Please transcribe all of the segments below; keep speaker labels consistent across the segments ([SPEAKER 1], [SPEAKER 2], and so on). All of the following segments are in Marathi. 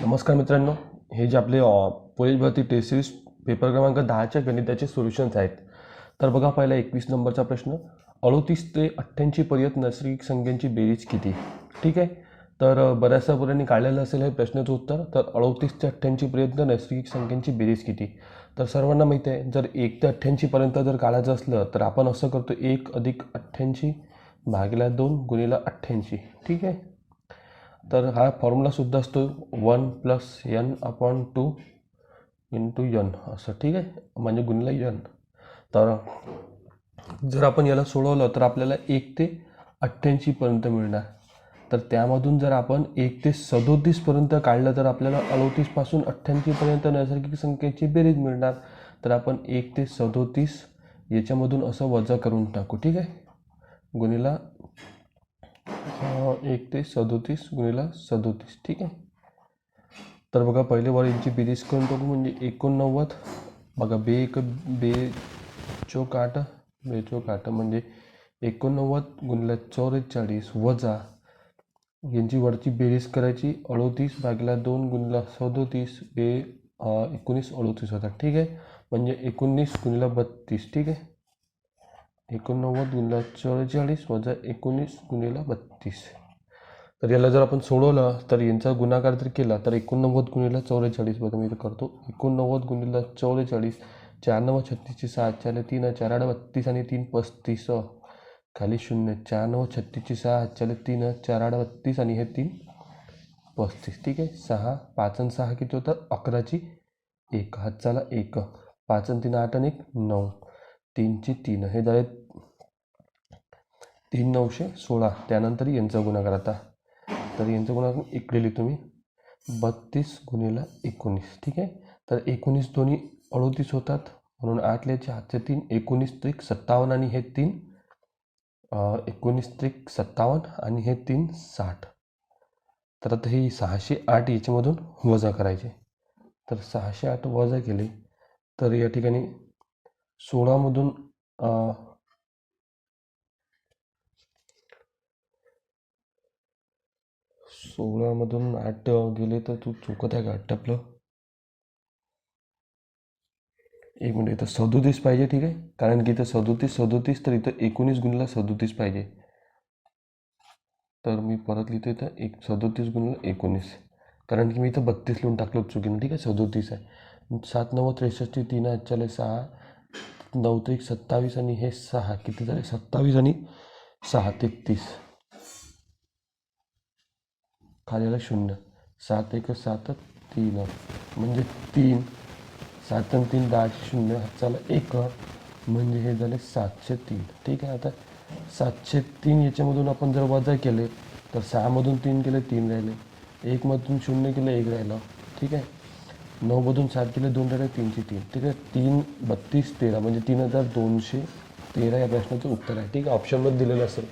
[SPEAKER 1] नमस्कार मित्रांनो, हे जे आपले पोलीस भरती टेस्ट सिरीज पेपर क्रमांक 10च्या गणिताचे सोल्युशन्स आहेत. तर बघा, पहिला 21 नंबरचा प्रश्न, 38 ते 88 पर्यंत नैसर्गिक संख्यांची बेरीज किती. ठीक आहे. तर बऱ्याचशा पोरांनी काढलेलं असेल हे प्रश्नाचं उत्तर. तर 38 ते 88 पर्यंत नैसर्गिक संख्यांची बेरीज किती. तर सर्वांना माहिती आहे, जर 1 ते 88 पर्यंत जर काढायचं असलं तर आपण असं करतो, 1 अधिक 88 भागिले 2 गुणिले 88. ठीक आहे. तर हा फॉर्म्युलासुद्धा असतो 1 + n/2 इंटू n असं. ठीक आहे, म्हणजे गुणिले n. तर जर आपण याला सोडवलं तर आपल्याला 1 ते 88 पर्यंत मिळणार. तर त्यामधून जर आपण 1 ते 37 पर्यंत काढलं तर आपल्याला 38 पासून 88 पर्यंत नैसर्गिक संख्येची बेरीज मिळणार. तर आपण 1 ते 37 याच्यामधून असं वजा करून टाकू. ठीक आहे, गुणिला 1 ते 37 गुणिला 37. ठीक आहे. तर बघा, पहिले वर यांची बेरीज करून टाकू. म्हणजे 89 बघा, बे चोक 8 म्हणजे 89 गुणिले 44 वजा यांची वरची बेरीज करायची 38 भागिले 2 गुणिले 37 बे 19 38 होतात. ठीक आहे, म्हणजे 19 गुणिले 32. ठीक आहे, 89 गुणिले 44 वजा 19 गुणिले 32. तर याला जर आपण सोडवलं तर यांचा गुणाकार जर केला तर 89 गुणिले 44 बघा मी इथं करतो. 89 गुणिले 44, 4 9 36 6 4 3 4 8 32 आणि 3 35 खाली 0. 4 9 36 6 4 3 4 8 32 आणि हे 3 35. ठीक आहे. 6 5 आणि 6 किती होतं, 11ची 1 हातचाला 1, 5 आणि 3 8 आणि 1 9, 3ची 3 हे झाले 3 916. त्यानंतर यांचा गुणाकार. आता तर यांचा गुणाकार इकडे लिहितो मी, 32 गुणिले 19. ठीक आहे. तर 19 दोन्ही 38 होतात म्हणून 8 लिहायचे, हातचे 3, 19 त्रिक 57 आणि हे 3 19 त्रिक 57 आणि हे 3 60. तर आता हे 608 याच्यामधून वजा करायचे. तर 608 वजा केले तर या ठिकाणी 16मधून 16मधून 8 गेले तर तू चुकत आहे का 8 आपलं. एक मिनिट, इथं 37 पाहिजे. ठीक आहे, कारण की इथं 37 तर इथं 19 गुणिले 37 पाहिजे. तर मी परत लिहितो इथं 37 गुणिले 19, कारण की मी इथं 32 लिहून टाकलं चुकीनं. ठीक आहे, 37 आहे. 7 9 63 3 4 6 9 त्रिक 27 आणि हे 6 किती झाले, 27 आणि 6 33. खाली आला 0. 7 1 7 3 म्हणजे 3, 7 आणि 3 10 0 हातचाला 1 म्हणजे हे झाले 703. ठीक आहे. आता 703 याच्यामधून आपण जर वजा केले तर 6मधून 3 केले 3 राहिले, 1मधून 0 केलं 1 राहिलं. ठीक आहे. 9मधून 7 केले 2 राहिले, 3चे 3. ठीक आहे. 3 32 13 म्हणजे 3213 या प्रश्नाचं उत्तर आहे. ठीक आहे, ऑप्शनमध्ये दिलेलं असेल.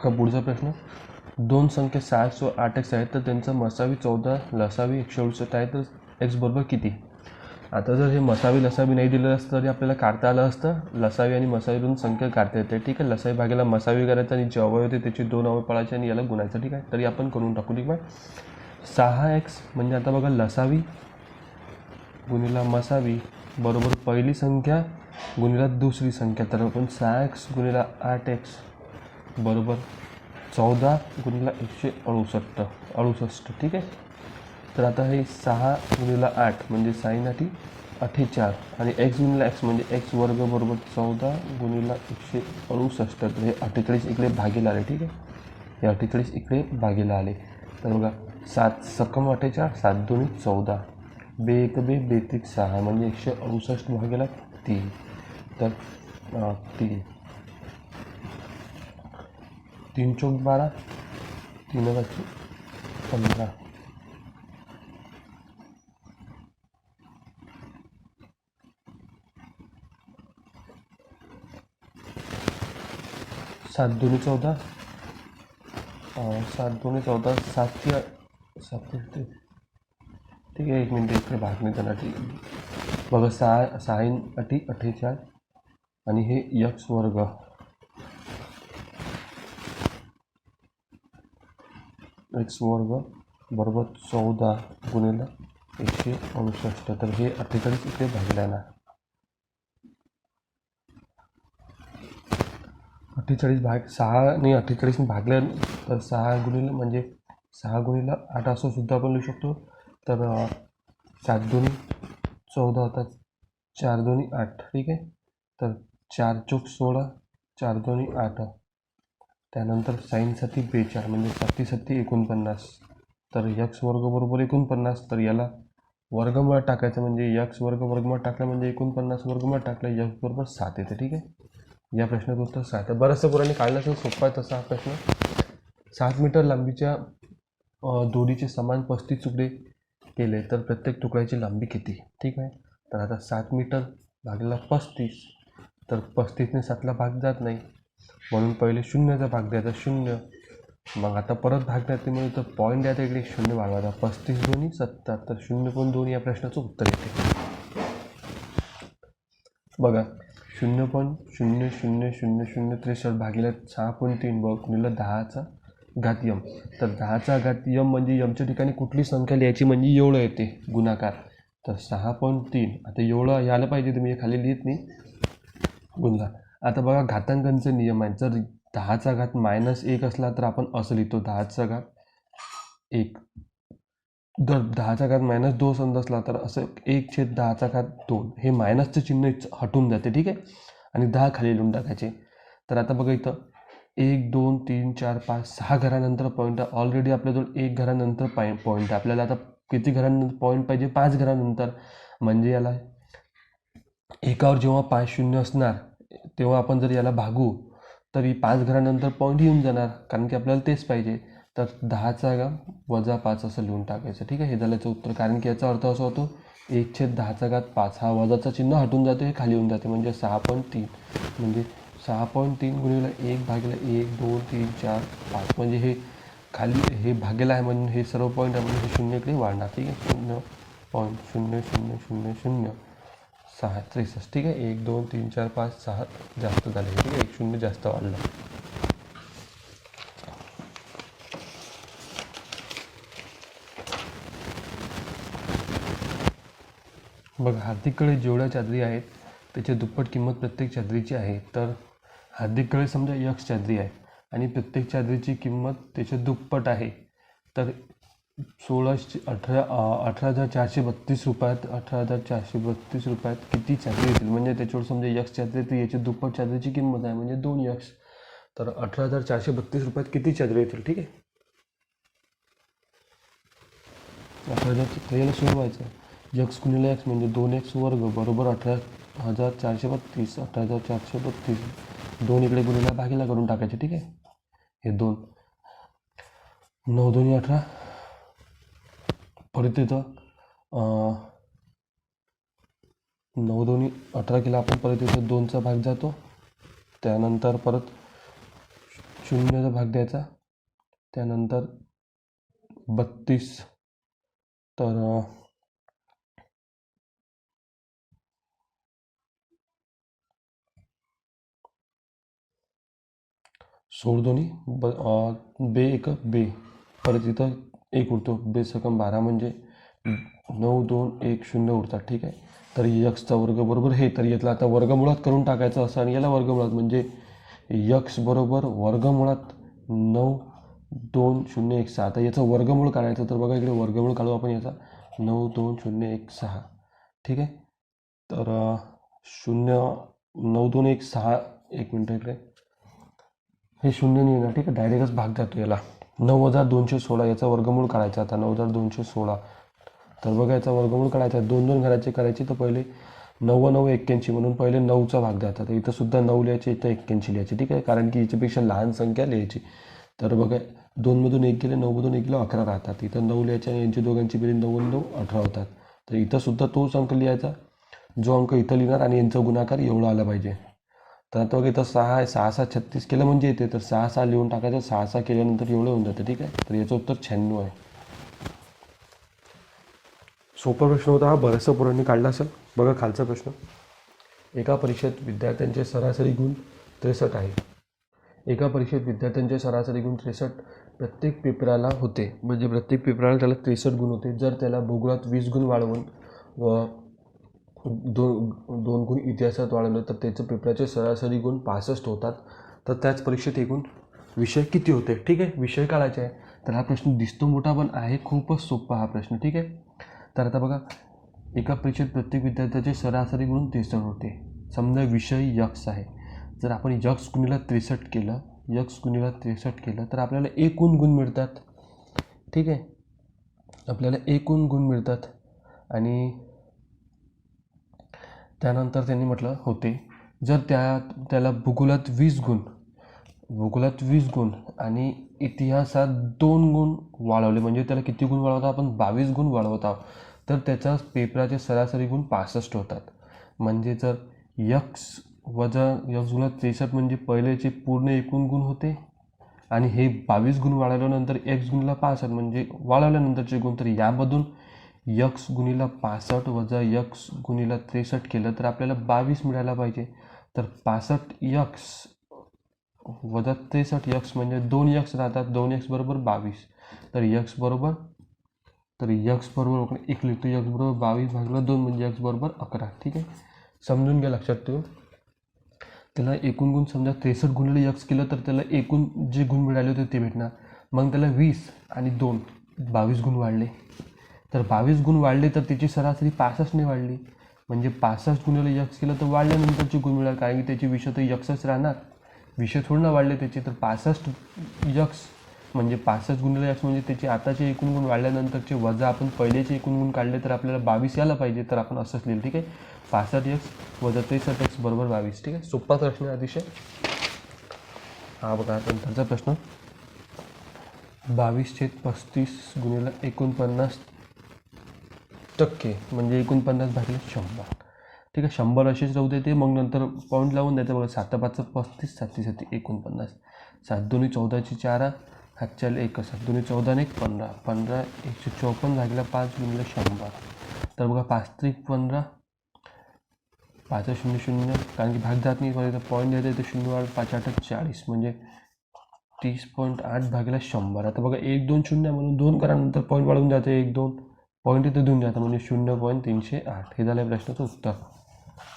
[SPEAKER 1] का पुढचा प्रश्न, दोन संख्या 6x व 8x आहेत तर त्यांचा मसावी 14 लसावी 168 आहे, तर x बरोबर किती. आता जर हे मसावी लसावी नाही दिलेलं असतं तरी आपल्याला काढता आलं असतं. लसावी आणि मसावीवरून संख्या काढता येते. ठीक आहे, लसावी भागेला मसावी करायचं आणि जे अवयव होते त्याची 2 अवयव पळायचे आणि याला गुणायचं. ठीक आहे, तरी आपण करून टाकू. ठीक आहे. 6x म्हणजे आता बघा, लसावी गुणिला मसावी बरोबर पहिली संख्या गुणिला दुसरी संख्या. तर आपण 6x गुणिला 8x बरोबर 14 गुणिला 168. ठीक आहे. तर आता हे 6 गुणिला 8 म्हणजे 6 8 48 आणि x गुणिला x म्हणजे x वर्ग बरोबर 14 गुणिला 168. तर हे 48 इकडे भागेला आले. ठीक आहे, हे 48 इकडे भागेला आले. तर बघा, 7 सकम 48, 7 2 14, बे 1 बे 3 6 म्हणजे 168 भागेला 3. तर 3 चौक 12, 3 15. 7 2 14, 7 2 14, 7 ठीक आहे. 1 मिनिट इकडे भाग नाही त्यांना. ठीक आहे बघा, 6 8 48 आणि हे x वर्ग एक्स वर्ग बरोबर 14 गुणिले 168. तर हे 48 इथे भागला ना. 48 भाग 6 आणि 48 भागल्या तर 6 गुणिले म्हणजे 6 गुणिले 8 असं सुद्धा आपण लिहू शकतो. तर 7 दोन्ही 14 होतात, 4 दोन्ही 8. ठीक आहे. तर 4 चोक 16, 4 दोन्ही 8. त्यानंतर साईनसाठी 42 म्हणजे 7 7 49. तर यक्स वर्ग बरोबर 49. तर याला वर्गमुळात टाकायचं म्हणजे यक्स वर्ग वर्गमुळात टाकला म्हणजे 49 वर्गमुळात टाकलं यक्स बरोबर 7 येते. ठीक आहे. या प्रश्नाचं उत्तर 7 आहे. बऱ्याचशा पोरांनी काढला असेल, सोपा आहे तसा हा प्रश्न. 7 मीटर लांबीच्या दोरीचे समान 35 तुकडे केले तर प्रत्येक तुकड्याची लांबी किती. ठीक आहे. तर आता 7 मीटर भागलेला 35. तर 35ने 7ला भाग जात नाही म्हणून पहिले शून्याचा भाग द्यायचा 0. मग आता परत भाग द्यायचे म्हणजे तर पॉईंट द्यायचा, इकडे 0 वाढवायचा. 35 दोन्ही 70. तर 0.2 या प्रश्नाचं उत्तर येते. बघा 0.000063 भागिले 6.3 गुणिले 10चा घात यम. तर 10चा घात यम म्हणजे यमच्या ठिकाणी कुठली संख्या लिहायची म्हणजे एवढं येते गुणाकार. तर 6.3 आता एवढं यायला पाहिजे, तुम्ही खाली लिहित नाही गुणला. आता बघा घातांकांचा नियम आहे. जर 10चा घात -1 असला तर आपण असं लिहितो 10चा घात 1. जर 10चा घात -2 समजा असला तर असं 1/10चा घात 2. हे मायनसचं चिन्ह हटून जाते. ठीक आहे. आणि 10 खाली लिहून टाकायचे. तर आता बघा इथं 1 2 3 4 5 6 घरानंतर पॉईंट आहे. ऑलरेडी आपल्याजवळ 1 घरानंतर पॉईंट आहे. आपल्याला आता किती घरानंतर पॉईंट पाहिजे, 5 घरानंतर. म्हणजे याला एकावर जेव्हा 5 शून्य असणार तेव्हा आपण जर याला भागू तरी 5 घरानंतर पॉईंट येऊन जाणार, कारण की आपल्याला तेच पाहिजे. तर 10चा घात -5 असं लिहून टाकायचं. ठीक आहे. हे झाल्याचं उत्तर. कारण की याचा अर्थ असा होतो 1/10चा घात 5 हा वजाचा चिन्ह हटून जातो, हे खाली येऊन जाते. म्हणजे 6.3 म्हणजे 6.3 गुणिले 1 भागिले 1 2 3 4 5 म्हणजे हे खाली हे भागेला आहे म्हणून हे सर्व पॉईंट आहे म्हणजे हे 0 इकडे वाढणार. ठीक आहे. 0.000006. ठीक आहे. 1 2 3 4 5 6 जास्त झाले. ठीक आहे. 1 0 जास्त वाढलं. बघा हार्दिककडे जेवढ्या चादरी आहेत त्याची दुप्पट किंमत प्रत्येक चादरीची आहे. तर हार्दिककडे समजा यक्स चादरी आहे आणि प्रत्येक चादरीची किंमत त्याच्या दुप्पट आहे. तर 18,432 रुपयात 18,432 रुपयात किती चादरी येतील. म्हणजे त्याच्यावर समजा यक्स चादरी तर याची दुप्पट चादरीची किंमत आहे म्हणजे 2 यक्स. तर 18,432 रुपयात किती चादरी येतील. ठीक आहे. 18,000 याला सोडवायचं. यक्स गुणिले एक्स म्हणजे 2x वर्ग बरोबर 18,432. 18,432 2 इकडे गुणिला भागीला करून टाकायचे. ठीक आहे. हे 2 9 2 18 परत इथं 9 2 18 केला आपण. परत इथं 2चा भाग जातो. त्यानंतर परत 0चा भाग द्यायचा. त्यानंतर 32. तर 16 दोन्ही बे 1 बे. परत इथं 1 उरतो. बे सकम 12 म्हणजे 9 2 1 0 उरतात. ठीक आहे. तर यक्सचा वर्ग बरोबर हे. तर यातला आता वर्गमुळात करून टाकायचं असं आणि याला वर्गमुळात म्हणजे यक्स बरोबर वर्गमुळात 9 2 0 1 6. आता याचं वर्गमूळ काढायचं. तर बघा इकडे वर्गमूळ काढू आपण याचा 9 2 0 1 6. ठीक आहे. तर 0 9 2 1 6 1 मिनटं इकडे हे 0 नाही येणार. ठीक आहे. डायरेक्टच भाग जातो याला. 9,216 याचा वर्गमूळ काढायचा. आता 9,216. तर बघा याचा वर्गमूळ काढायचा. 2 2 घराचे करायचे. तर पहिले 9 9 81 म्हणून पहिले 9चा भाग द्यायचा. तर इथं सुद्धा 9 लिहायचे, इथं 81 लिहायचे. ठीक आहे. कारण की याच्यापेक्षा लहान संख्या लिहायची. तर बघा 2 मधून 1 गेले, 9 मधून 1 गेले 11 राहतात. इथं 9 लिहायचे आणि यांची दोघांची बेरीज 9 9 18 होतात. तर इथं सुद्धा तोच अंक लिहायचा जो अंक इथं लिहिणार आणि यांचा गुणाकार एवढा आला पाहिजे. तर आता बघा इथं 6 आहे. 6 6 36 केलं म्हणजे येते. तर 6 6 लिहून टाकायचं. 6 6 केल्यानंतर एवढं होऊन जातं. ठीक आहे. तर याचं उत्तर 96 आहे. सोपा प्रश्न होता हा. बऱ्याचशा पोरांनी काढला असेल. बघा खालचा प्रश्न. एका परीक्षेत विद्यार्थ्यांचे सरासरी गुण 63 आहे. एका परीक्षेत विद्यार्थ्यांचे सरासरी गुण 63 प्रत्येक पेपराला होते, म्हणजे प्रत्येक पेपराला त्याला 63 गुण होते. जर त्याला भूगोलात 20 गुण वाढवून व दोन गुण इतिहासात वाढवलं तर त्याचं पेपराचे सरासरी गुण 65 होतात. तर त्याच परीक्षेत एकूण विषय किती होते? ठीक आहे, विषय काढायचे आहे. तर हा प्रश्न दिसतो मोठा पण आहे खूपच सोपा हा प्रश्न. ठीक आहे, तर आता बघा, एका परीक्षेत प्रत्येक विद्यार्थ्याचे सरासरी गुण 63 होते. समजा विषय यक्स आहे. जर आपण यक्स गुणिला 63 केलं, यक्स गुणिला 63 केलं तर आपल्याला एकूण गुण मिळतात. ठीक आहे, आपल्याला एकूण गुण मिळतात. आणि त्यानंतर त्यांनी म्हटलं होते, जर त्याला भूगोलात 20 गुण आणि इतिहासात 2 गुण वाढवले, म्हणजे त्याला किती गुण वाढवतो आपण? 22 गुण वाढवत आहोत. तर त्याच्या पेपराचे सरासरी गुण 65 होतात. म्हणजे जर यक्स वजा यक्स गुणिले 63 म्हणजे पहिल्याचे पूर्ण एकूण गुण होते आणि हे 22 गुण वाढवल्यानंतर एक्स गुणिले 65 म्हणजे वाढवल्यानंतरचे गुण. तर यामधून यक्स गुणिले 65 वजा यक्स गुणिले 63 केलं तर आपल्याला 22 मिळायला पाहिजे. तर 65 यक्स वजा 63 यक्स म्हणजे 2 यक्स राहतात, 2 यक्स बरोबर 22. तर यक्स बरोबर एक लिहितो, यक्स बरोबर 22 भागिले 2 म्हणजे यक्स बरोबर 11. ठीक आहे, समजून घ्या, लक्षात ठेवू. त्याला एकूण गुण समजा 63 गुणिले यक्स केलं तर त्याला एकूण जे गुण मिळाले होते ते भेटणार. मग त्याला 20 आणि 2 22 गुण वाढले. तर 22 गुण वाढले तर त्याची सरासरी 65ने वाढली. म्हणजे 65 गुणिले यक्स केलं तर वाढल्यानंतरचे गुण मिळाले, कारण की त्याचे विषय तर यक्सच राहणार, विषय थोडं ना वाढले त्याचे. तर 65 यक्स म्हणजे 65 गुणिले यक्स म्हणजे त्याचे आताचे एकूण गुण वाढल्यानंतरचे वजा आपण पहिलेचे एकूण गुण काढले तर आपल्याला 22 यायला पाहिजे. तर आपण असंच लिहिलं. ठीक आहे, 65 यक्स वजा 63 एक्स बरोबर 22. ठीक आहे, सोपा प्रश्न आहे अतिशय. हा बघा, नंतरचा प्रश्न, 22/35 गुणिले 49% म्हणजे 49 भागिले 100. ठीक आहे, 100 असेच राहू देते, मग नंतर पॉईंट लावून द्यायचं. बघा, 7×5 35, 7×7 49, 7×2 14ची 4, हातच्या 1, 7×2 14 आणि 1 15, 15 154 भागिले 5 गुणिले 100. तर बघा, 5×3 15, 5 0 0, कारण की भाग जात नाही, पॉईंट द्यायचं तर 0 8 5 8 40 म्हणजे 30.8 भागिले 100. आता बघा, 1 2 0 म्हणून 2 करा, नंतर पॉईंट वाढवून जाते, 1 2 पॉईंट इथे देऊन जातं म्हणजे 0.308. हे झालं प्रश्नाचं उत्तर.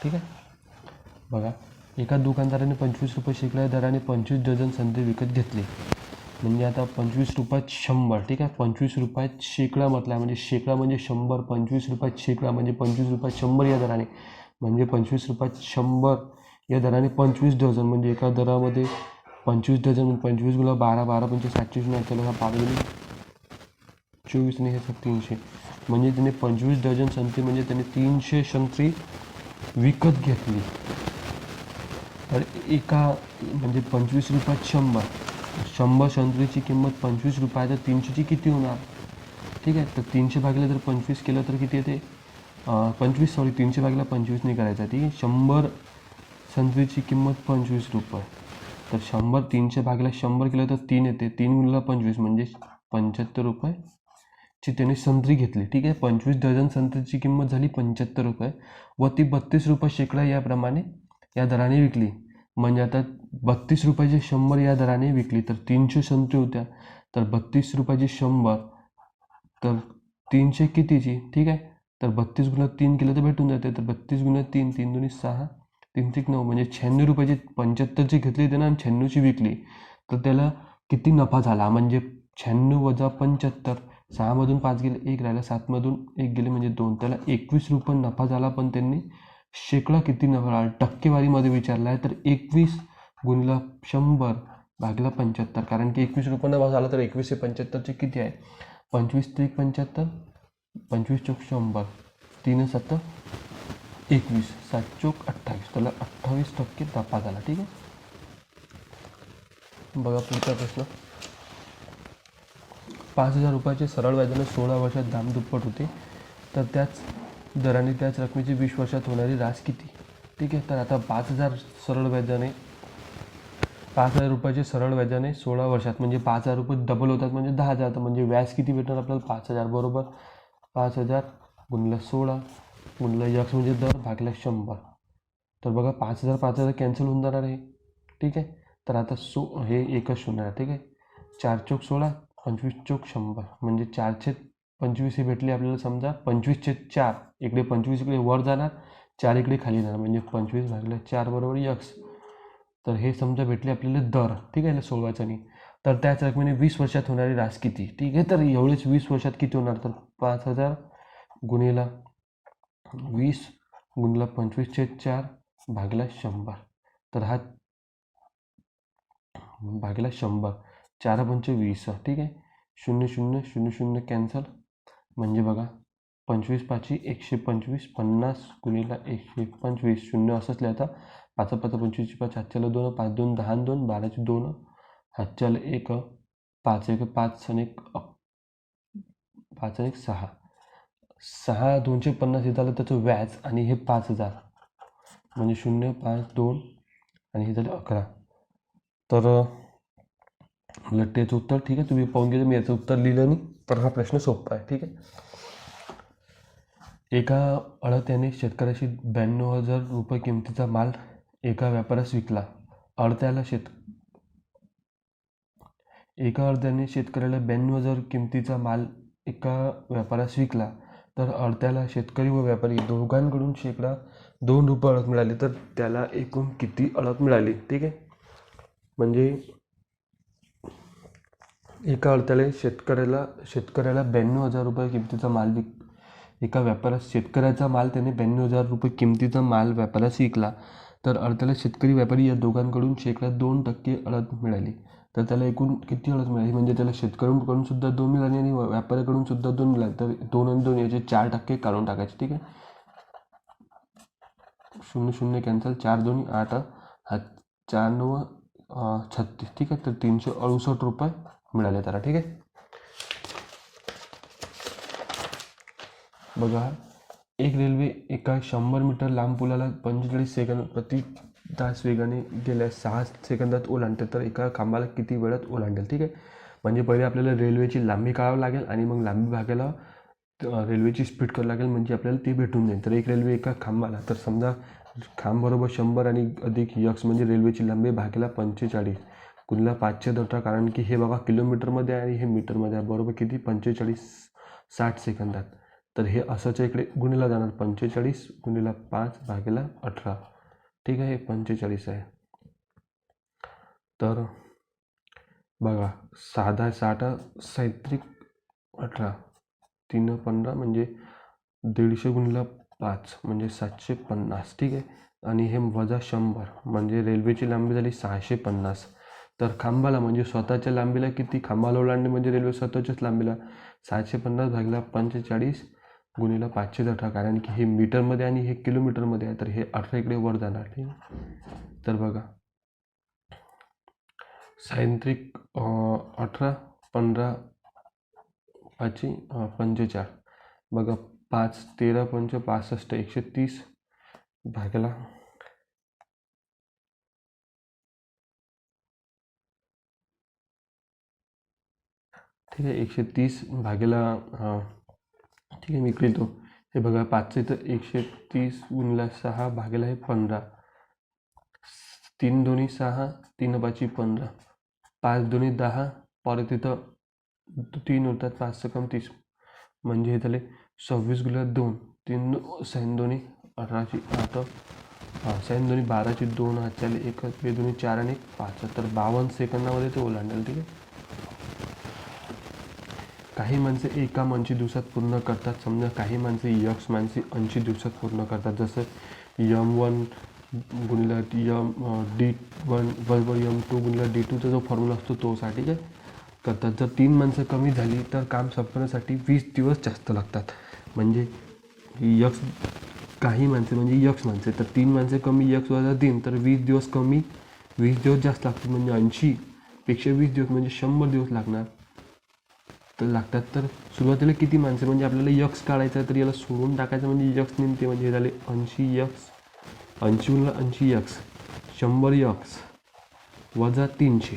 [SPEAKER 1] ठीक आहे, बघा, एका दुकानदाराने 25 रुपये शेकड्या दराने 25 डझन संत्रे विकत घेतले. म्हणजे आता 25 रुपयात 100. ठीक आहे, 25 रुपयात शेकडा म्हटला, म्हणजे शेकडा म्हणजे 100, 25 रुपयात शेकडा म्हणजे 25 रुपयात 100 या दराने, म्हणजे 25 रुपयात 100 या दराने 25 डझन, म्हणजे एका दरामध्ये 25 डझन, 25 गुणिले 12, 12 म्हणजे 700, त्याला 5 गुणिले 24 आणि हे 300, म्हणजे त्याने 25 डझन संत्री म्हणजे त्याने 300 संत्री विकत घेतली. तर एका म्हणजे 25 रुपयात 100 संत्रीची किंमत 25 रुपये, तर 300ची किती होणार? ठीक आहे, तर 300 भागिले जर 25 केलं तर किती येते? 300 भागिले 25 नाही करायचं. ठीक आहे, 100 संत्रीची किंमत 25 रुपये, तर 300 भागिले 100 केलं तर 3 येते, 3 गुणिले 25 म्हणजे 75 रुपयाची त्याने संत्री घेतली. ठीक आहे, 25 डझन संत्रीची किंमत झाली 75 रुपये व ती 32 रुपये शेकडा याप्रमाणे या दराने विकली. म्हणजे आता 32 रुपयाची 100 या दराने विकली, तर 300 संत्री होत्या, तर 32 रुपयाची 100, तर 300 कितीची? ठीक आहे, तर 32 गुणिले 3 केलं तर भेटून जाते, तर 32 गुणिले 3, 3 2 6, 3 3 9 म्हणजे 96 रुपयाची 75ची घेतली त्यानं आणि 96ची विकली. तर त्याला किती नफा झाला? म्हणजे 96 वजा 75, 6मधून 5 गेले 1 राहिला, 7मधून 1 गेले म्हणजे 2, त्याला 21 रुपये नफा झाला. पण त्यांनी शेकडा किती नफा टक्केवारीमध्ये विचारला आहे, तर 21 गुणिले 100 भागिले 75, कारण की 21 रुपये नफा झाला तर 21 हे 75चे किती आहे? 25 3 75, 25 चौक 100, 3 7 21, 7 चौक 28, त्याला 28% नफा झाला. ठीक आहे, बघा पुढचा प्रश्न, 5,000 रुपयाचे सरळ व्याजाने 16 वर्षात दाम दुप्पट होते, तर त्याच दराने त्याच रकमेची 20 वर्षात होणारी रास किती? ठीक आहे, तर आता 5,000 रुपयाचे सरळ व्याजाने 16 वर्षात म्हणजे 5,000 रुपये डबल होतात म्हणजे 10,000, तर म्हणजे व्याज किती भेटणार आपल्याला? 5,000 बरोबर 5,000 गुणिले 16 गुणिले यक्स म्हणजे दर भागिले 100. तर बघा, 5,000 कॅन्सल होऊन जाणार आहे. ठीक आहे, तर आता हे एकच शून्य आहे. ठीक आहे, 4 चौक 16, 25 चौक 100 म्हणजे 4/25 हे भेटले आपल्याला. समजा 25/4 इकडे 25 इकडे वर जाणार, 4 इकडे खाली जाणार म्हणजे 25/4 बरोबर यक्स. तर हे समजा भेटले आपल्याला दर, ठीक आहे ना, 16च्यानी. तर त्याच रकमेने 20 वर्षात होणारी रास किती, ठीक आहे. तर एवढेच 20 वर्षात किती होणार, तर 5000 गुणिला 20 गुणिला 25/4 भागला 100. तर हा भागला 100, 4×5 = 20, ठीक आहे. 0 0 0 0 कॅन्सल म्हणजे बघा 25×5 = 125, 50 गुणिला 125, 0 असंच लिहायचा. 5×5 = 25, 5 हातच्याला 2, 5 2 10 2, 12 2 हातच्याला 1, 5 1 5 आणि 5 आणि 6, 6 250 हे झालं त्याचं व्याज आणि हे 5000 म्हणजे 0 5 2 आणि हे झालं 11. तर लट्टेचं उत्तर, ठीक आहे, तुम्ही पाहून घ्या. मी याचं उत्तर लिहिलं नाही, तर हा प्रश्न सोपा आहे, ठीक आहे. एका अडत्याने शेतकऱ्याशी 92,000 रुपये किमतीचा माल एका व्यापाऱ्यास विकला. एका अडत्याने शेतकऱ्याला 92,000 किमतीचा माल एका व्यापाऱ्यास विकला. तर अडत्याला शेतकरी व व्यापारी दोघांकडून ₹2 अडत मिळाली. तर त्याला एकूण किती अडत मिळाली, ठीक आहे. म्हणजे एका अडत्याला शेतकऱ्याला 92,000 रुपये किमतीचा माल एका व्यापाऱ्यास शेतकऱ्याचा माल त्याने 92,000 रुपये किमतीचा माल व्यापाऱ्यास विकला. तर अडत्याला शेतकरी व्यापारी या दोघांकडून 2% अडत मिळाली. तर त्याला एकूण किती अडत मिळाली, म्हणजे त्याला शेतकऱ्यांकडून सुद्धा 2 मिळाली आणि व्यापाऱ्याकडून सुद्धा 2 मिळाले. तर 2 आणि 2 याचे 4% काढून टाकायचे, ठीक आहे. 0 0 कॅन्सल, 4 2 8, 4 9 36, ठीक आहे. तर 368 रुपये मिळाले त्याला, ठीक आहे. बघा, एक रेल्वे एका 100 मीटर लांब पुलाला 45 सेकंद प्रति तास वेगाने गेल्यास 6 सेकंदात ओलांडते. तर एका खांबाला किती वेळात ओलांडेल, ठीक आहे. म्हणजे पहिले आपल्याला रेल्वेची लांबी काढावी लागेल आणि मग लांबी भागायला रेल्वेची स्पीड करावी लागेल, म्हणजे आपल्याला ते भेटून जाईल. तर एक रेल्वे एका खांबाला, तर समजा खांब बरोबर 100 आणि अधिक यक्स म्हणजे रेल्वेची लांबी भागेला 45 गुणिला 5/10, कारण की हे बघा किलोमीटरमध्ये आहे आणि हे मीटरमध्ये आहे. बरोबर किती, 45 60 सेकंदात. तर हे असंच इकडे गुणिला जाणार, 45 गुणिला 5 भागेला 18, ठीक आहे. हे 45 आहे. तर बघा 6 60 37 18 3 15 म्हणजे 150 गुणिला 5 म्हणजे 750, ठीक आहे. आणि हे वजा 100 म्हणजे रेल्वेची लांबी झाली 650. तर खांबाला म्हणजे स्वतःच्या लांबीला किती, खांबाला ओलांडणे म्हणजे रेल्वे स्वतःच्याच लांबीला 750 भागला 45 गुणिला 518, कारण की हे मीटरमध्ये आणि हे किलोमीटरमध्ये आहे. तर हे 18 इकडे वर जाणार, ठीक आहे. तर बघा 18 15 5 45, बघा 5 13 5 65 130 भागला, ठीक आहे. 130 भागेला, ठीक आहे, मी इकडे लिहितो. हे बघा 5 तर 130 गुणिला 6 भागेला हे 15, 3 2 6 3 5 15, 5 2 10, परत इथं 3 होतात, 5 6 30 म्हणजे हे झाले 26 गुणिला 2, 3 6 2 18 8, 6 2 12 2 हातच्याले 1 2 2 4 आणि 5. तर 52 सेकंदामध्ये ते ओलांडेल, ठीक आहे. काही माणसे एका 80 दिवसात पूर्ण करतात. समजा काही माणसे यक्स माणसे 80 दिवसात पूर्ण करतात. जसं M1 गुणिला D1 बरोबर M2 गुणिला D2चा जो फॉर्म्युला असतो तोसाठी काय करतात. जर 3 माणसं कमी झाली तर काम संपण्यासाठी 20 दिवस जास्त लागतात. म्हणजे यक्स काही माणसे म्हणजे यक्स माणसे, तर 3 माणसे कमी यक्स वजा 3, तर 20 दिवस कमी 20 दिवस जास्त लागतात. म्हणजे 80पेक्षा 20 दिवस म्हणजे 100 दिवस लागतात. तर सुरुवातीला किती माणसं म्हणजे आपल्याला यक्स काढायचं आहे, तर याला सोडून टाकायचं म्हणजे यक्स निघते. म्हणजे हे झाले 80 यक्स, 80 80 यक्स, 100 यक्स वजा 300,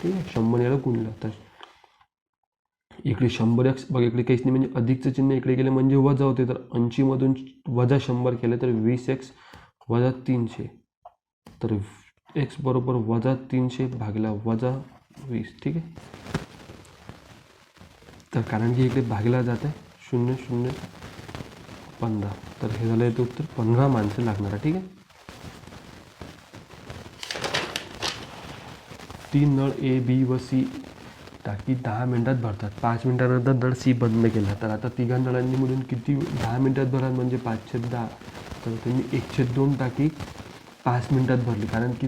[SPEAKER 1] ठीक आहे. 100 याला गुणलं तर इकडे 100 यक्स बघा, इकडे काहीच नाही म्हणजे अधिकचं चिन्ह इकडे गेलं म्हणजे वजा होते. तर 80मधून वजा 100 केलं तर 20 एक्स वजा 300, तर एक्स बरोबर वजा 300 भागला वजा 20, ठीक आहे. तर कारण की इकडे भागला जात आहे 0 0 15, तर हे झालं याचं उत्तर 15 माणसं लागणार आहे, ठीक आहे. 3 नळ ए बी व सी टाकी 10 मिनिटात भरतात. 5 मिनिटानंतर नळ सी बंद केला, तर आता तिघा नळांनी मिळून किती 10 मिनिटात भरा म्हणजे 5/10, तर त्यांनी 1/2 टाकी 5 मिनिटात भरली. कारण की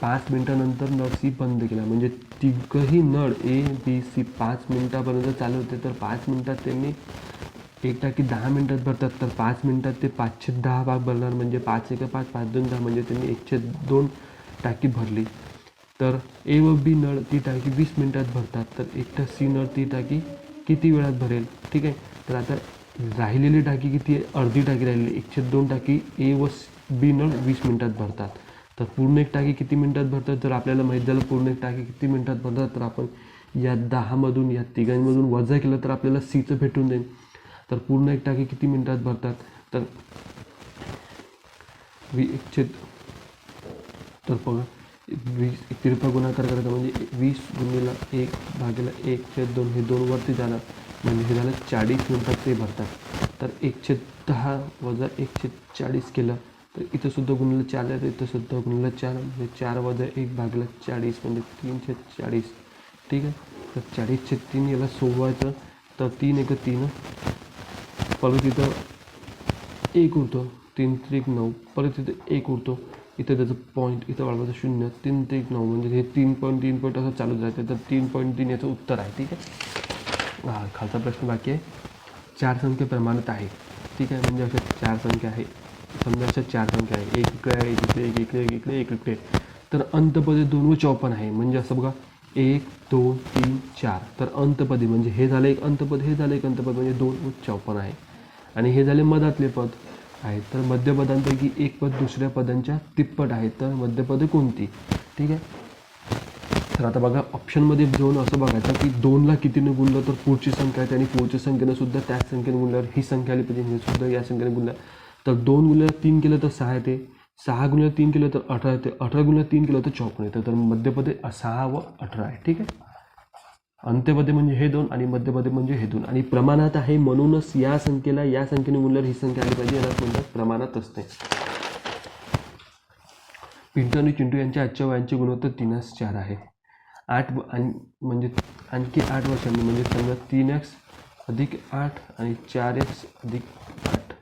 [SPEAKER 1] 5 मिनिटानंतर नळ सी बंद केला, म्हणजे तिघही नळ ए बी सी 5 मिनिटापर्यंत चालू होते. तर 5 मिनिटात त्यांनी एक टाकी 10 मिनिटात भरतात, तर 5 मिनिटात ते 5/10 भाग भरणार, म्हणजे 5 1 5 5 2 10, म्हणजे त्यांनी 1/2 टाकी भरली. तर ए व बी नळ ती टाकी 20 मिनिटात भरतात, तर एकटा सी नळ ती टाकी किती वेळात भरेल, ठीक आहे. तर आता राहिलेली टाकी किती आहे, अर्धी टाकी राहिलेली, 1/2 टाकी ए व बी नळ 20 मिनिटात भरतात. तर पूर्ण एक टाकी किती मिनिटात भरतात, जर आपल्याला माहीत झालं पूर्ण एक टाकी किती मिनिटात भरतात, तर आपण या 10मधून या तिघांमधून वजा केलं तर आपल्याला सीचं भेटून जाईल. तर पूर्ण एक टाकी किती मिनिटात भरतात, तर तर बघा 20 तिरपा गुणाकार करायचा, म्हणजे 20 गुणिले 1 भागिले 1/2, हे 2 वरती जाणार, म्हणजे हे झालं 40 मिनिटात ते भरतात. तर 1/10 वजा 1/40 केलं, तर इथं सुद्धा गुणिले 4 आहे, तर इथं सुद्धा गुणिले 4, म्हणजे 4 वजा 1 भागिले 40, म्हणजे 3/40, ठीक आहे. तर 40/3 याला सोडवायचं, तर 3 1 3, परत इथं 1 उरतो, 3 3 9, परत इथं 1 उरतो, इथं त्याचं पॉईंट इथं वाढवायचं 0, 3 3 9, म्हणजे हे 3.3 असं चालूच राहते. तर 3.3 याचं उत्तर आहे, ठीक आहे. हां, खालचा प्रश्न बाकी आहे. 4 संख्या प्रमाणात आहे, ठीक आहे. म्हणजे अशा 4 संख्या आहे, समजा अशा 4 संख्या आहे, एक इकडे आहे, एक इकडे, एक इकडे, एक इकडे, एक इकडे. तर अंतपदे 2 व 54 आहे, म्हणजे असं बघा 1 2 3 4. तर अंतपदी म्हणजे हे झालं एक अंतपद, हे झालं एक अंतपद, म्हणजे 2 व 54 आहे. आणि हे झाले मधातले पद आहेत. तर मध्यपदांपैकी एक पद दुसऱ्या पदांच्या तिप्पट आहे, तर मध्यपदे कोणती, ठीक आहे. तर आता बघा ऑप्शनमध्ये जाऊन असं बघायचं की 2ला कितीने गुणलं तर पुढची संख्या आहे, आणि पुढच्या संख्येनं सुद्धा त्याच संख्येने गुणल्यावर ही संख्या आली पाहिजे, हे सुद्धा या संख्येने गुणलं. तर 2 गुणिले 3 केलं तर 6 येते, 6 गुणिले 3 केलं तर 18 येते, 18 गुणिले 3 केलं तर 54 येतं. तर मध्यपदे 6 व 18 आहे, ठीक आहे. अंत्यपदे म्हणजे हे 2 आणि मध्यपदे म्हणजे हे 2, आणि प्रमाणात आहे, म्हणूनच या संख्येला या संख्येने गुणल्यावर ही संख्या आली पाहिजे, यालाच म्हणतात प्रमाणात असते. पिंटू आणि चिंटू यांच्या आजच्या वयाचे गुणोत्तर 3:4 आहे. 8 म्हणजे आणखी 8 वर्षांनी, म्हणजे समजा 3x अधिक 8 आणि 4x अधिक 8,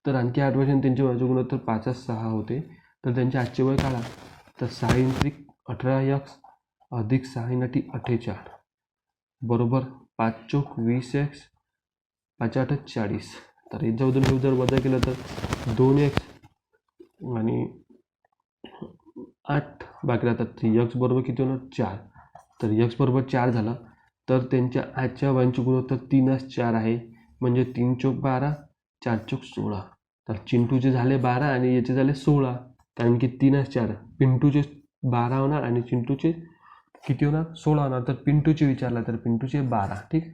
[SPEAKER 1] तर आणखी 8 वर्षांनी त्यांच्या वयाचे गुणोत्तर 5:6 होते. तर त्यांचे आजचे वय काढा, तर 6 × 18x अधिक 6 × 48 बरोबर 5 चोक 20x, 5 8 40. तर याच्यामधून हे जर वजा केलं तर 2x आणि 8 बाकी राहतात, 3x बरोबर किती होणार 4. तर x बरोबर 4 झालं. तर त्यांच्या आजच्या वयांचे गुणोत्तर 3:4 आहे, म्हणजे 3 चोक 12, 4 चोक 16. तर चिंटूचे झाले 12 आणि याचे झाले 16, कारण की 3:4 पिंटूचे 12 होणार आणि चिंटूचे किती होणार 16 होणार. तर पिंटूचे विचारला तर पिंटूचे 12, ठीक.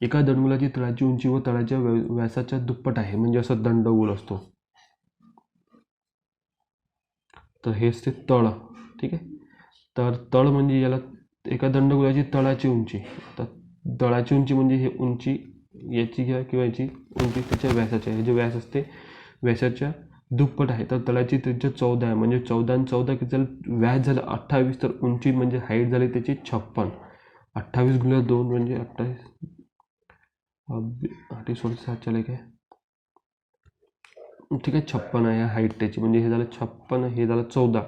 [SPEAKER 1] एका दंडगोलाची तळाची उंची व तळाच्या व्यासाच्या दुप्पट आहे, म्हणजे असं दंडगोल असतो. तर हेच ते तळ, ठीक आहे. तर तळ म्हणजे याला एका दंडगोलाची तळाची उंची, तर तळाची उंची म्हणजे हे उंची याची घ्या किंवा याची उंची त्याच्या व्यासाच्या, हे जे व्यास असते व्यासाच्या दुप्पट आहे. तर तळाची त्रिज्या 14 आहे, म्हणजे 14 आणि 14 किती झालं, व्यास झालं 28, तर उंची म्हणजे हाईट झाली त्याची 56. 28 × 2 म्हणजे 28, 28 चले काय, ठीक आहे. 56 आहे हाईट त्याची, म्हणजे हे झालं 56, हे झालं 14.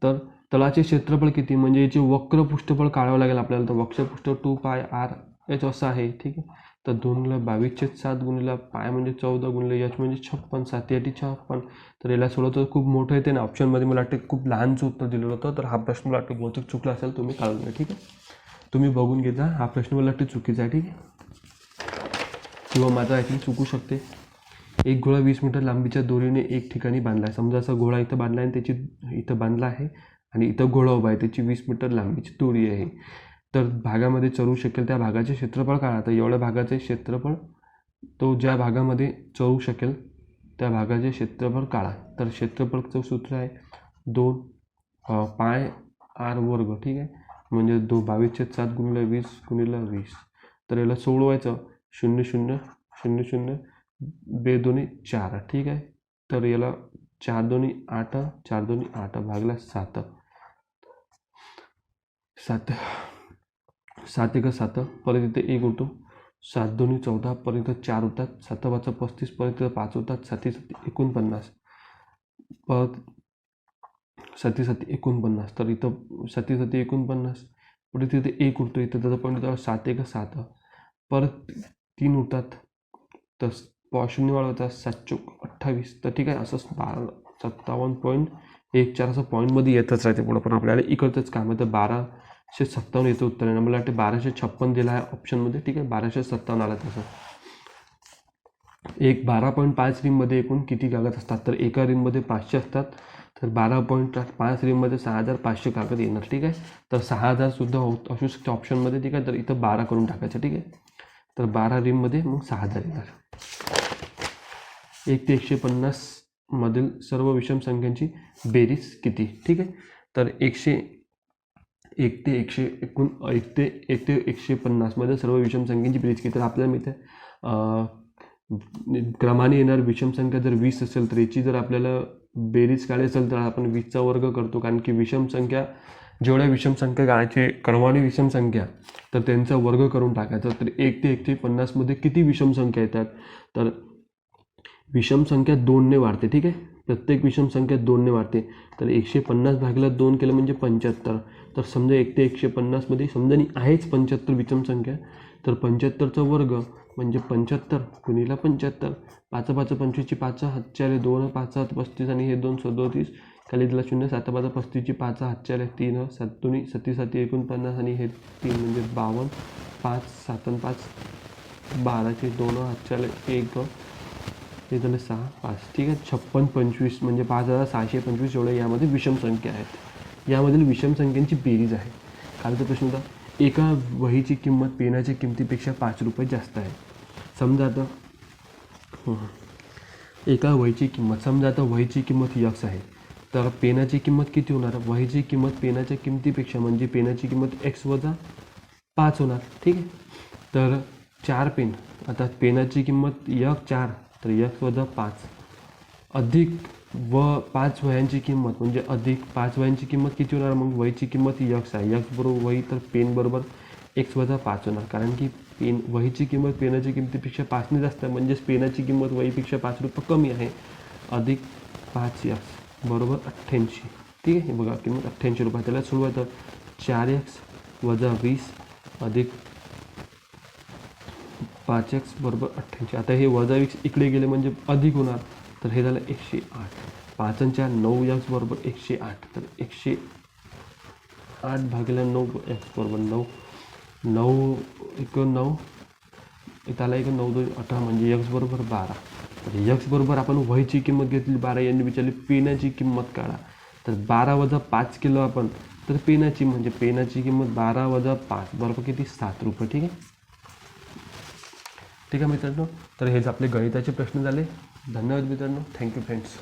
[SPEAKER 1] तर तळाचे क्षेत्रफळ किती, म्हणजे याचे वक्र पृष्ठफळ काढावं लागेल आपल्याला. तर वक्र पृष्ठ 2πr h असं आहे, ठीक आहे. तर 2/22/7 गुणिले पाय म्हणजे 14 गुणिले h म्हणजे 56, 7 8 56. तर याला सोडवतं खूप मोठं येते ना, ऑप्शनमध्ये मला वाटतं खूप लहानचं उत्तर दिलेलं होतं. तर हा प्रश्न मला वाटतं बहुतेक चुकला असेल, तुम्ही काढून घ्या, ठीक आहे. तुम्ही बघून घेता, हा प्रश्न मला वाटतं चुकीचा आहे, ठीक आहे, किंवा माझा आय थिंक चुकू शकते. एक घोडा 20 मीटर लांबीच्या दोरीने एक ठिकाणी बांधला आहे. समजा असा घोडा इथं बांधला आहे, त्याची इथं बांधला आहे आणि इथं घोडा उभा आहे, त्याची 20 मीटर लांबीची दोरी आहे. तर भागामध्ये चढू शकेल त्या भागाचे क्षेत्रफळ काढा. तर एवढ्या भागाचे क्षेत्रफळ, तो ज्या भागामध्ये चढू शकेल त्या भागाचे क्षेत्रफळ काढा. तर क्षेत्रफळचं सूत्र आहे 2 पाय आर वर्ग, ठीक आहे, म्हणजे 22/7 गुणिले 20 गुणिले 20. तर याला सोडवायचं 0 0 0 0 2 4, ठीक आहे. तर याला 4 2 8 4 2 8 भागला 7 7 7 1 7, परत इथे 1 होतो, 7 2 14, परत इथं 4 होतात, 7 5 35, परत इथं 5 होतात, 7 7 49, परत 7 7 49, तर इथं 7 7 49, परत इथे 1 उरतो, इथं त्याचा पॉईंट होता 7 1 7, परत 3 उरतात, तर शून्य वाढवतात 7 चौक 28. तर ठीक आहे, असंच 57.14 असं पॉईंटमध्ये येतच राहते पुढं, पण आपल्याला इकडचंच काम आहे. तर 1257 येतं उत्तर आहे. मला वाटते 1256 दिला आहे ऑप्शनमध्ये, ठीक आहे. 1257 आला तसं. एक 12.5 रिममध्ये एकूण किती कागद असतात? तर एका रिममध्ये 500 असतात, तर 12.5 रिममध्ये 6500 कागद येणार, ठीक आहे. तर 6000 सुद्धा असू शकते ऑप्शनमध्ये, ठीक आहे. तर इथं 12 करून टाकायचं, ठीक आहे. तर 12 रिममध्ये मग 6000 येणार. 1 ते 150 मधील सर्व विषम संख्यांची बेरीज किती? ठीक आहे. तर 1 ते 150 मध्ये सर्व विषम संख्यांची बेरीज किती? तर आपल्याला मिळते क्रमाने येणार विषम संख्या जर 20 असेल, तर याची जर आपल्याला बेरीज काढायची असेल तर आपण 20चा वर्ग करतो, कारण की विषम संख्या जेवढ्या विषम संख्या काढायचे क्रमाने विषम संख्या, तर त्यांचा वर्ग करून टाकायचा. तर 1 ते 150 मध्ये किती विषम संख्या येतात? तर विषम संख्या 2ने वाढते, ठीक आहे. प्रत्येक विषम संख्या 2ने वाढते. तर 150 भागिले 2 केलं म्हणजे 75. तर समजा 1 ते 150 मध्ये समजा आहेच 75 विषम संख्या, तर 75चा वर्ग म्हणजे 75 गुणिले 75. 5 5 25 5 हातच्याले 2 5 7 35 आणि हे 2 37, खाली दिला 0 7 5 35 5 हातच्याले 3 7 2 7 7 49 आणि हे 3 म्हणजे 52 5 7 5 12चे 2 हातच्याले 1, हे झालं 6 5, ठीक आहे. 56 25 म्हणजे 5625 एवढ्या यामध्ये विषम संख्या आहेत. यामधील विषम संख्यांची बेरीज आहे. खालचा प्रश्न होता, एका वहीची किंमत पेनाच्या किमतीपेक्षा 5 रुपये जास्त आहे. समजा आता एका वहीची किंमत, समजा आता वहीची किंमत यक्स आहे, तर पेनाची किंमत किती होणार? वहीची किंमत पेनाच्या किमतीपेक्षा म्हणजे पेनाची किंमत x वजा 5 होणार, ठीक आहे. तर 4 पेन, आता पेनाची किंमत 4, तर x वजा 5 अधिक 5 वह्यांची किंमत म्हणजे अधिक 5 वह्यांची किंमत किती होणार? मग वहीची किंमत यक्स आहे, यक्स बरोबर वही, तर पेन बरोबर x वजा 5 होणार, कारण की वहीची किंमत पेनाच्या किमतीपेक्षा 5ने जास्त आहे, म्हणजेच पेनाची किंमत वहीपेक्षा 5 रुपये कमी आहे. अधिक 5x बरोबर 88, ठीक आहे. हे बघा किंमत 88 रुपये. त्याला सुरुवात 4x वजा 20 अधिक 5x बरोबर 88. आता हे वजा 20 इकडे गेले म्हणजे अधिक होणार, तर हे झालं 108. 5 आणि 4 9x बरोबर 108. तर 108 भागिले 9x बरोबर 9 9 1 9, त्याला 1 9 2 18 म्हणजे x बरोबर 12. तर x बरोबर आपण वहीची किंमत घेतली 12, यांनी विचारली पेनाची किंमत काढा. तर 12 वजा 5 केलं आपण, तर पेनाची म्हणजे पेनाची किंमत 12 वजा 5 बरोबर किती? 7 रुपये, ठीक आहे. ठीक आहे मित्रांनो, तर हेच आपले गणिताचे प्रश्न झाले. धन्यवाद मित्रांनो, थँक्यू फ्रेंड्स.